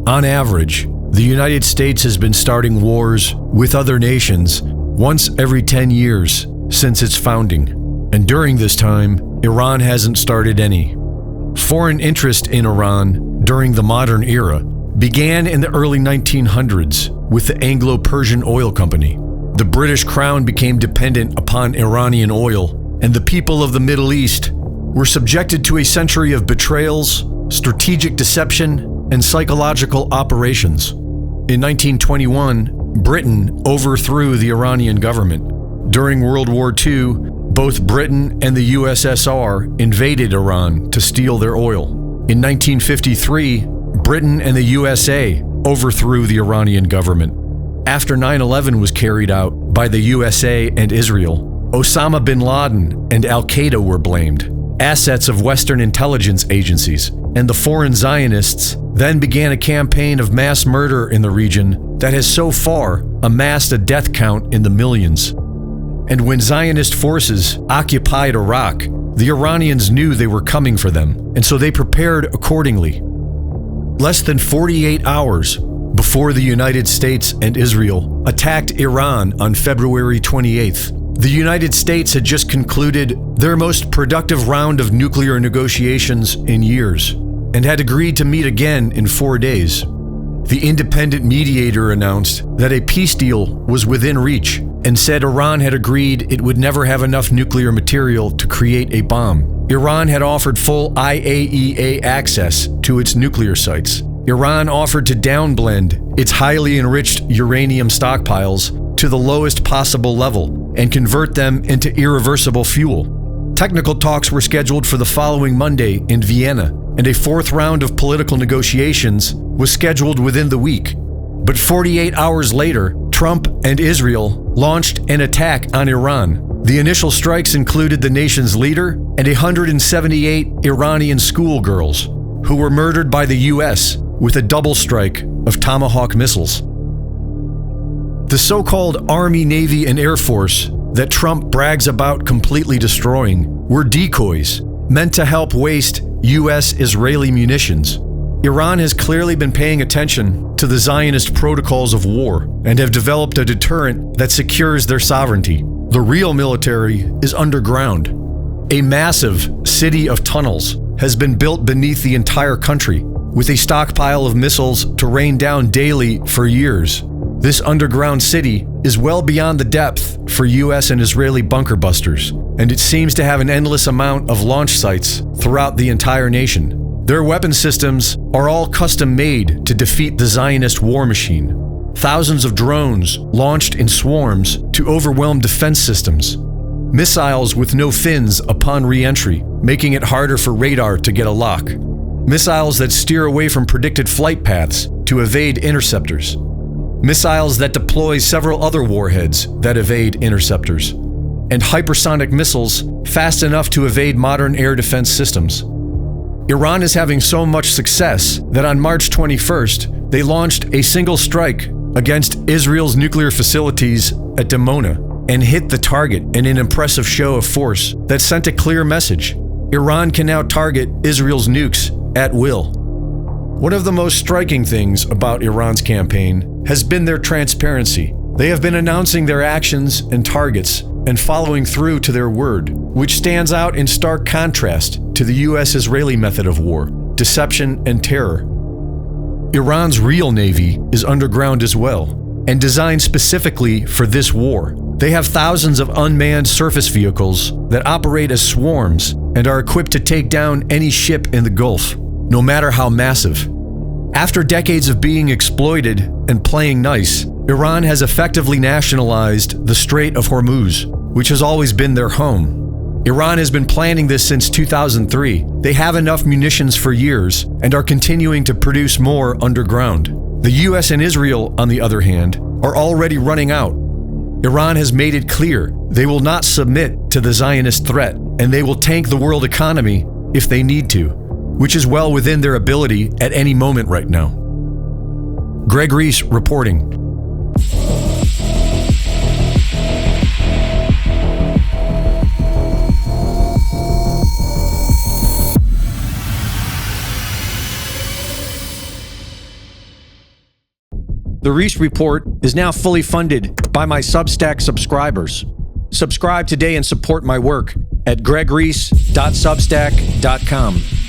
On average, the United States has been starting wars with other nations once every 10 years since its founding. And during this time, Iran hasn't started any. Foreign interest in Iran during the modern era began in the early 1900s with the Anglo-Persian Oil Company. The British Crown became dependent upon Iranian oil, and the people of the Middle East were subjected to a century of betrayals, strategic deception, and psychological operations. In 1921, Britain overthrew the Iranian government. During World War II, both Britain and the USSR invaded Iran to steal their oil. In 1953, Britain and the USA overthrew the Iranian government. After 9/11 was carried out by the USA and Israel, Osama bin Laden and Al-Qaeda were blamed, assets of Western intelligence agencies, and the foreign Zionists then began a campaign of mass murder in the region that has so far amassed a death count in the millions. And when Zionist forces occupied Iraq, the Iranians knew they were coming for them, and so they prepared accordingly. Less than 48 hours before the United States and Israel attacked Iran on February 28th, the United States had just concluded their most productive round of nuclear negotiations in years and had agreed to meet again in 4 days. The independent mediator announced that a peace deal was within reach and said Iran had agreed it would never have enough nuclear material to create a bomb. Iran had offered full IAEA access to its nuclear sites. Iran offered to downblend its highly enriched uranium stockpiles to the lowest possible level and convert them into irreversible fuel. Technical talks were scheduled for the following Monday in Vienna, and a fourth round of political negotiations was scheduled within the week. But 48 hours later, Trump and Israel launched an attack on Iran. The initial strikes included the nation's leader and 178 Iranian schoolgirls, who were murdered by the U.S. with a double strike of Tomahawk missiles. The so-called Army, Navy, and Air Force that Trump brags about completely destroying were decoys meant to help waste U.S.-Israeli munitions. Iran has clearly been paying attention to the Zionist protocols of war and have developed a deterrent that secures their sovereignty. The real military is underground. A massive city of tunnels has been built beneath the entire country, with a stockpile of missiles to rain down daily for years. This underground city is well beyond the depth for U.S. and Israeli bunker busters, and it seems to have an endless amount of launch sites throughout the entire nation. Their weapon systems are all custom-made to defeat the Zionist war machine. Thousands of drones launched in swarms to overwhelm defense systems. Missiles with no fins upon re-entry, making it harder for radar to get a lock. Missiles that steer away from predicted flight paths to evade interceptors. Missiles that deploy several other warheads that evade interceptors. And hypersonic missiles fast enough to evade modern air defense systems. Iran is having so much success that on March 21st, they launched a single strike against Israel's nuclear facilities at Dimona and hit the target in an impressive show of force that sent a clear message. Iran can now target Israel's nukes at will. One of the most striking things about Iran's campaign has been their transparency. They have been announcing their actions and targets and following through to their word, which stands out in stark contrast to the US-Israeli method of war, deception and terror. Iran's real navy is underground as well, and designed specifically for this war. They have thousands of unmanned surface vehicles that operate as swarms and are equipped to take down any ship in the Gulf, no matter how massive. After decades of being exploited and playing nice, Iran has effectively nationalized the Strait of Hormuz, which has always been their home. Iran has been planning this since 2003. They have enough munitions for years and are continuing to produce more underground. The US and Israel, on the other hand, are already running out. Iran has made it clear they will not submit to the Zionist threat, and they will tank the world economy if they need to, which is well within their ability at any moment right now. Greg REESE reporting. The REESE Report is now fully funded by my Substack subscribers. Subscribe today and support my work at gregreese.substack.com.